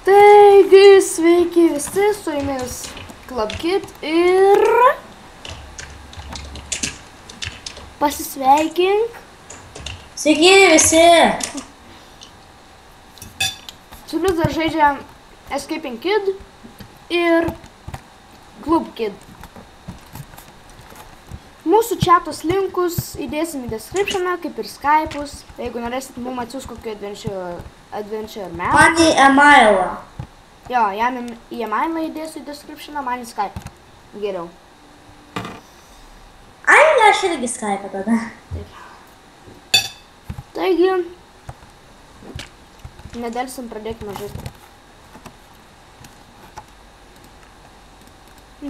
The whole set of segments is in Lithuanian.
Taigi, sveiki visi, su jumis Clubkid ir pasisveikink. Sveiki visi. Su jumis dar žaidžia Escaping Kid ir Clubkid. Mūsų chatos linkus įdėsim į descriptioną, kaip ir Skype'us. Jeigu norėsit mums atsiųs kokį adventure map. Man į emailą. Jo, jam į emailą įdėsiu į descriptioną, man į Skype. Geriau. Ai, aš irgi Skype tada. Taip. Taigi, nedelsim pradėkime žaisti.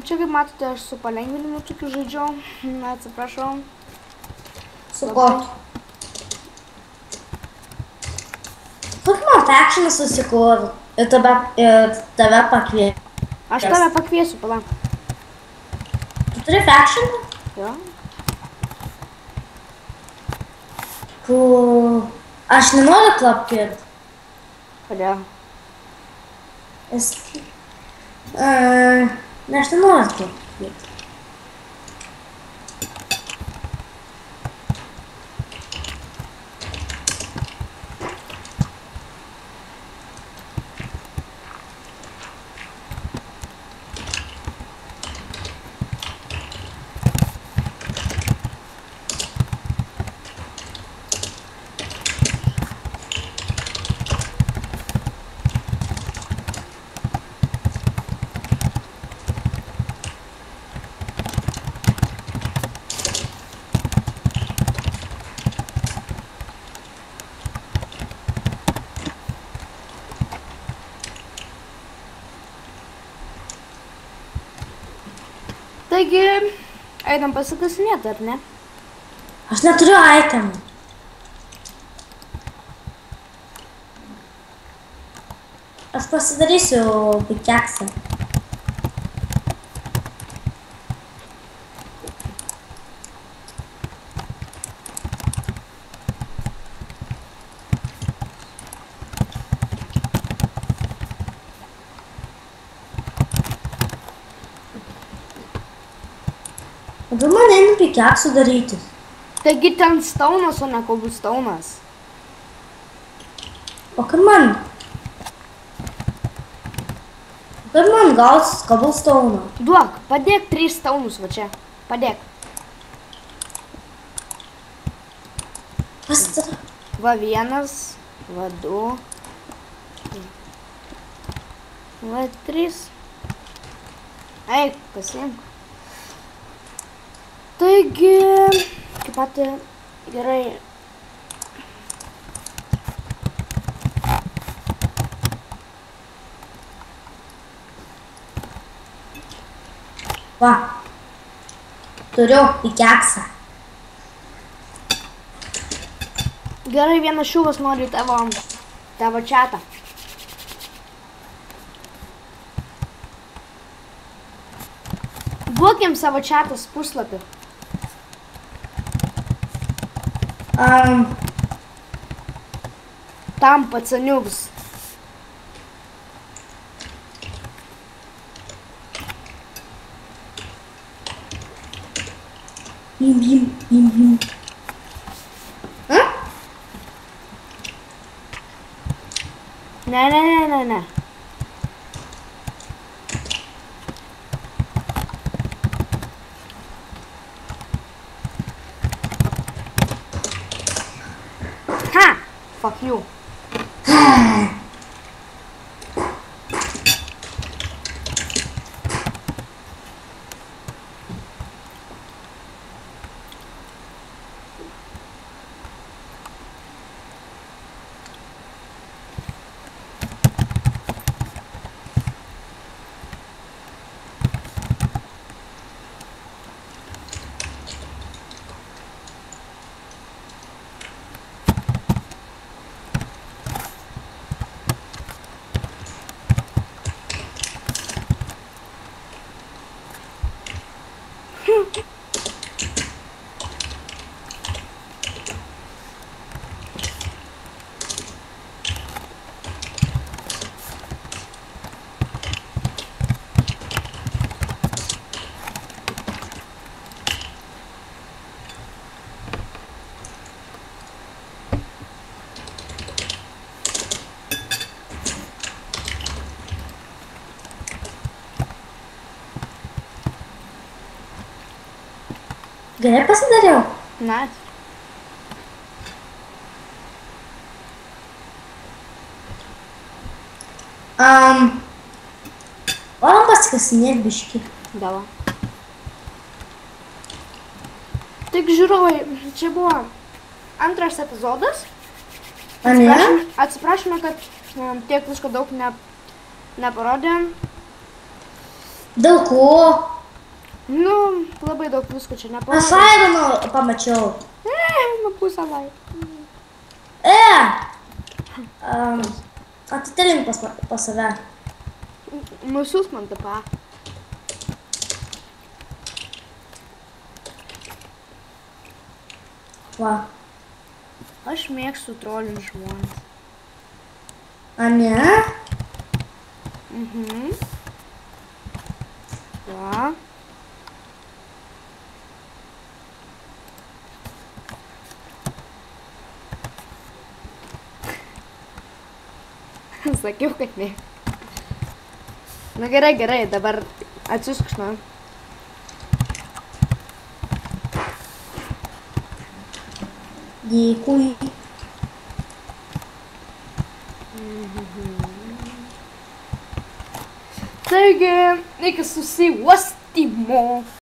Čia kaip matote, aš su palengvinimu tokiu žaidžiau. Atsiprašau. Su kokiu? Kokį man factioną susikūrė ir tave pakvietė? Aš tave pakviesiu, pala. Tu turi factioną? Jo. Aš nenoriu Clubkid. Kodėl? Ne, aš nenoriu Clubkid. Taigi, einam pasikasinėti, ar ne? Aš neturiu itemų. Aš pasidarysiu pikeksą. Kodėl man eina pikeksų daryti? Taigi ten staunas, o ne koblstaunas. O kaip man gaus koblstauną? Duok, padėk 3 staunus, va čia. Padėk. Kas tada? Va 1, va 2, va 3. Eik, pasiimk. Taigi, kaip pati gerai. Va, turiu pikeksą. Gerai, vienas šiuvas nori tavo chatą. Duokim savo chatos puslapį. Tam pacaniuks. Bim. Ne. Ha! Fuck you. Gerai pasidariau. Ne. Varom pasikasinėt biškį. Dava. Tik žiūrovai, čia buvo antras epizodas. A ne? Atsiprašome, kad tiek visko daug neparodėm. Dėl ko? Nu, labai daug visko čia Aš neparodėm. Ironą pamačiau. Nu, pusę laiko. Atitalink pas save. Nusiųsk man tapą. Va. Aš mėgstu trolint žmones. A ne? Mhm. Va. Sakiau, kad ne. Na gerai, gerai, dabar atsiųsk man. Dėkui. Taigi, iki susiuostymo.